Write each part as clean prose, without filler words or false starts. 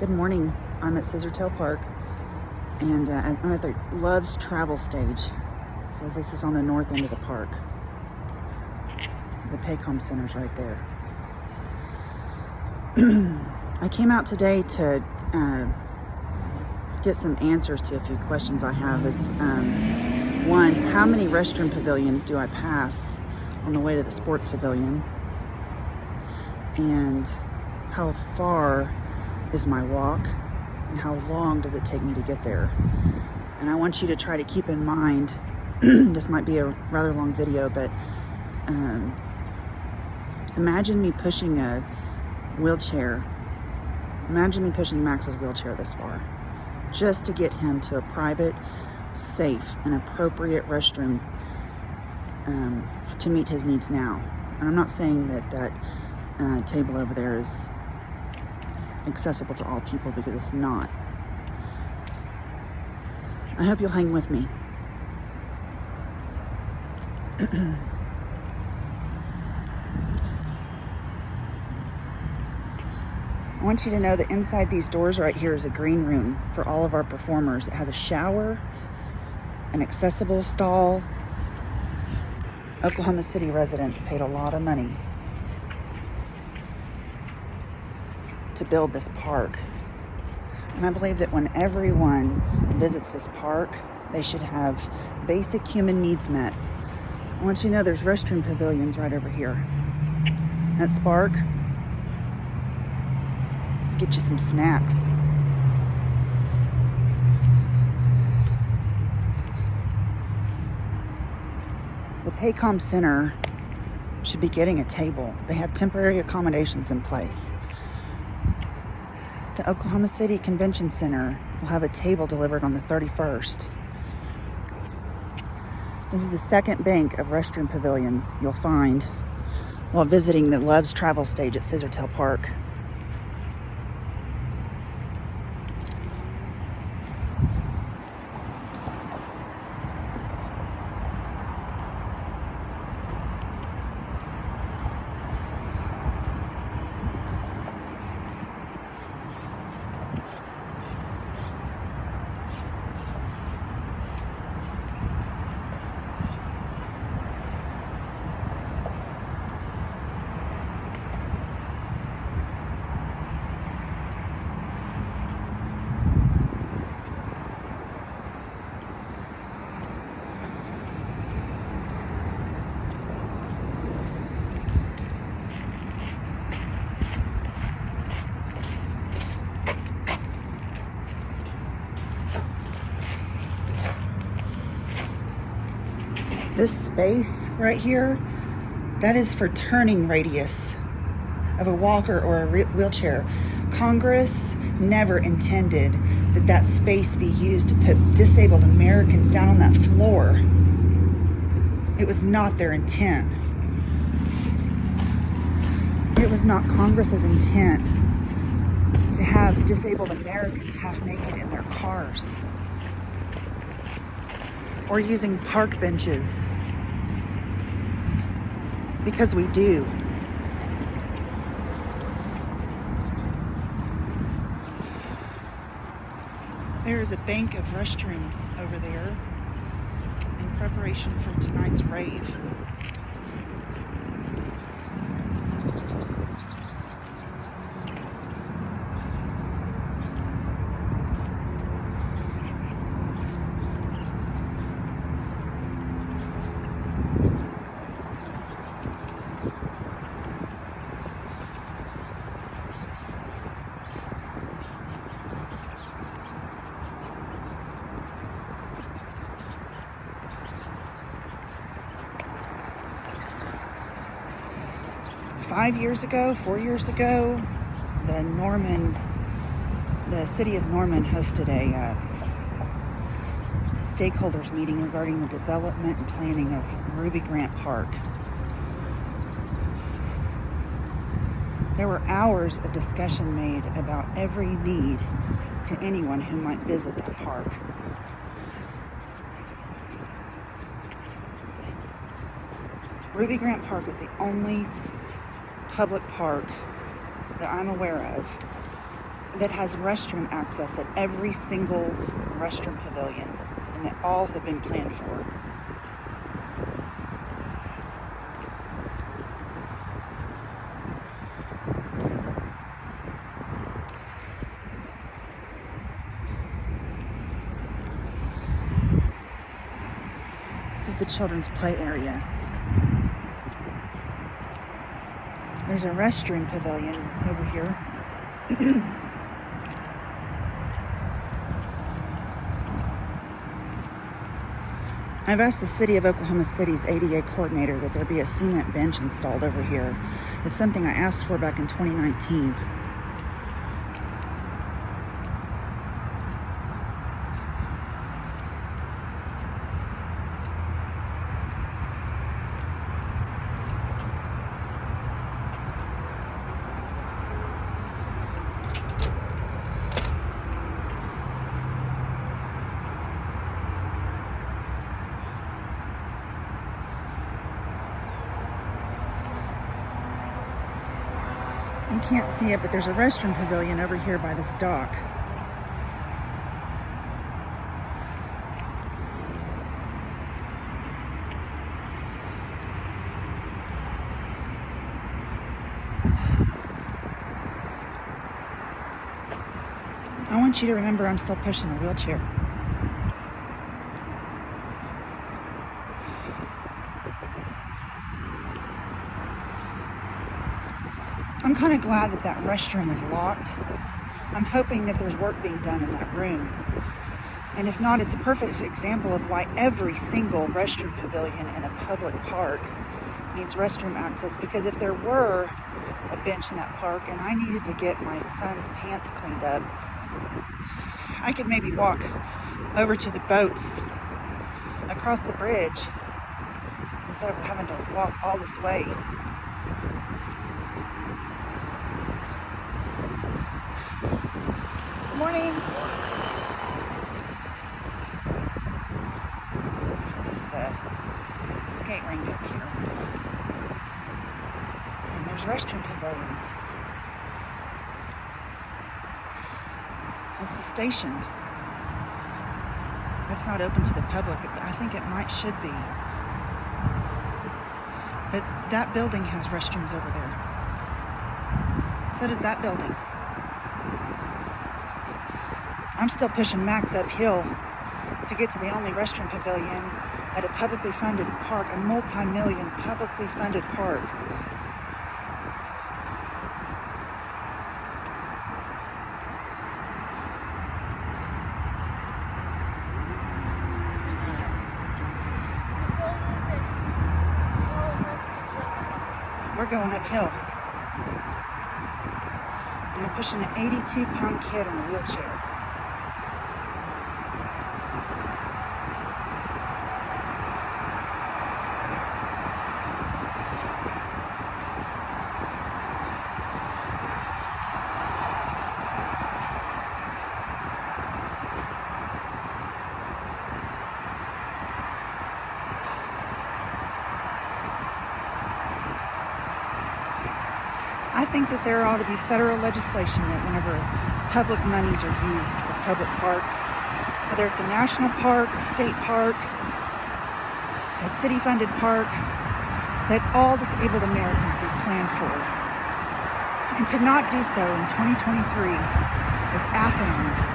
Good morning. I'm at Scissortail Park, and I'm at the Love's Travel stage. So this is on the north end of the park. The Paycom Center's right there. I came out today to get some answers to a few questions I have. One, how many restroom pavilions do I pass on the way to the sports pavilion? And how far is my walk, and how long does it take me to get there? And I want you to try to keep in mind, this might be a rather long video, but imagine me pushing a wheelchair. Imagine me pushing Max's wheelchair this far, just to get him to a private, safe, and appropriate restroom to meet his needs now. And I'm not saying that table over there is accessible to all people, because it's not. I hope you'll hang with me. I want you to know that inside these doors right here is a green room for all of our performers. It has a shower, an accessible stall. Oklahoma City residents paid a lot of money to build this park. And I believe that when everyone visits this park, they should have basic human needs met. I want you to know there's restroom pavilions right over here. At Spark, get you some snacks. The Paycom Center should be getting a table. They have temporary accommodations in place. The Oklahoma City Convention Center will have a table delivered on the 31st. This is the second bank of restroom pavilions you'll find while visiting the Love's Travel stage at Scissortail Park. This space right here, that is for turning radius of a walker or a wheelchair. Congress never intended that space be used to put disabled Americans down on that floor. It was not their intent. It was not Congress's intent to have disabled Americans half naked in their cars, or using park benches, because we do. There is a bank of restrooms over there in preparation for tonight's rave. Four years ago, the city of Norman hosted a stakeholders meeting regarding the development and planning of Ruby Grant Park. There were hours of discussion made about every need to anyone who might visit that park. Ruby Grant Park is the only public park that I'm aware of that has restroom access at every single restroom pavilion, and that all have been planned for. This is the children's play area. There's a restroom pavilion over here. I've asked the City of Oklahoma City's ADA coordinator that there be a cement bench installed over here. It's something I asked for back in 2019. You can't see it, but there's a restroom pavilion over here by this dock. I want you to remember I'm still pushing a wheelchair. I'm kind of glad that that restroom is locked. I'm hoping that there's work being done in that room. And if not, it's a perfect example of why every single restroom pavilion in a public park needs restroom access. Because if there were a bench in that park and I needed to get my son's pants cleaned up, I could maybe walk over to the boats across the bridge instead of having to walk all this way. Good morning. This is the skate rink up here. And there's restroom pavilions. It's the station. It's not open to the public. I think it should be. But that building has restrooms over there. So does that building. I'm still pushing Max uphill to get to the only restroom pavilion at a publicly funded park, a multi-million publicly funded park. We're going uphill. And I'm pushing an 82-pound kid in a wheelchair. I think that there ought to be federal legislation that whenever public monies are used for public parks, whether it's a national park, a state park, a city-funded park, that all disabled Americans be planned for. And to not do so in 2023 is asinine.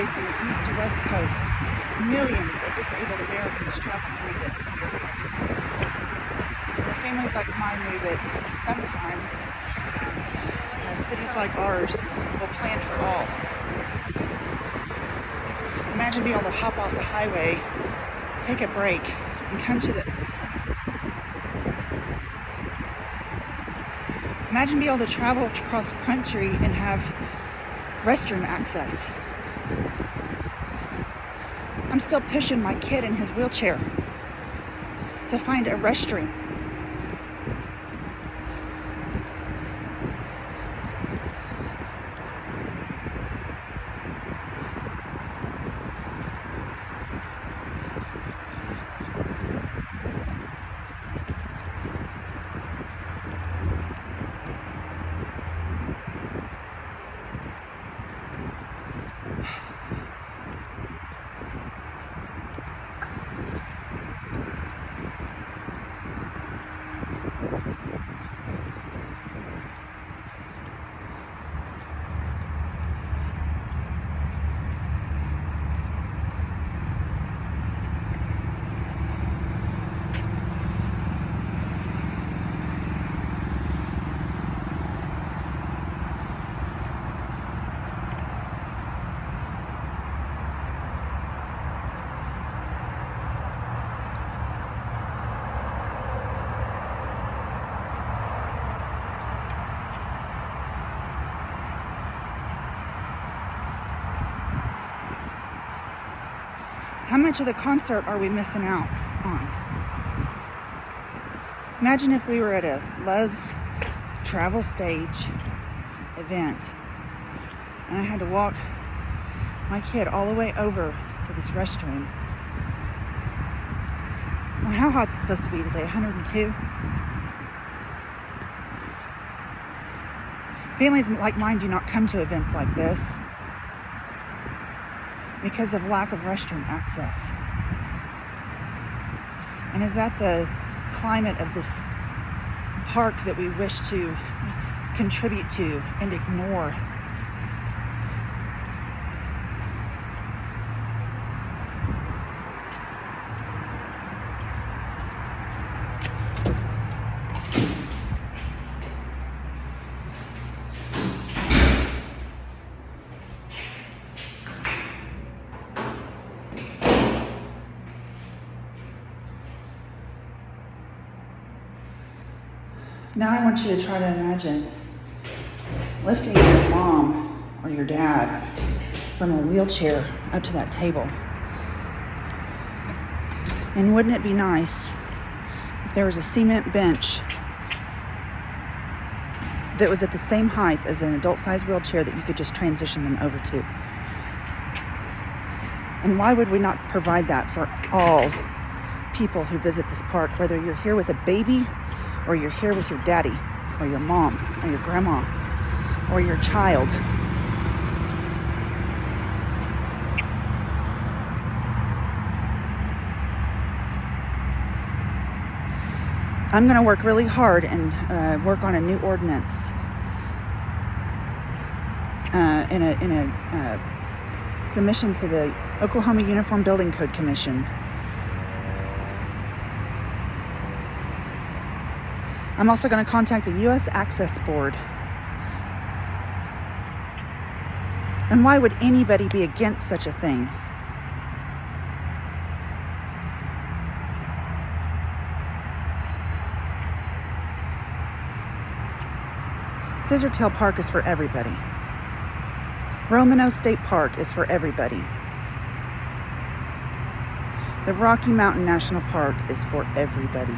highway from the east to west coast. Millions of disabled Americans travel through this area. And families like mine knew that sometimes cities like ours will plan for all. Imagine being able to hop off the highway, take a break, and come to the... Imagine being able to travel across country and have restroom access. I'm still pushing my kid in his wheelchair to find a restroom. How much of the concert are we missing out on? Imagine if we were at a Love's travel stage event and I had to walk my kid all the way over to this restroom. Well, how hot is it supposed to be today? 102? Families like mine do not come to events like this because of lack of restroom access. And is that the climate of this park that we wish to contribute to and ignore? Now I want you to try to imagine lifting your mom or your dad from a wheelchair up to that table. And wouldn't it be nice if there was a cement bench that was at the same height as an adult-sized wheelchair that you could just transition them over to? And why would we not provide that for all people who visit this park, whether you're here with a baby or you're here with your daddy, or your mom, or your grandma, or your child? I'm going to work really hard and work on a new ordinance in a submission to the Oklahoma Uniform Building Code Commission. I'm also going to contact the U.S. Access Board. And why would anybody be against such a thing? Scissortail Park is for everybody. Romano State Park is for everybody. The Rocky Mountain National Park is for everybody.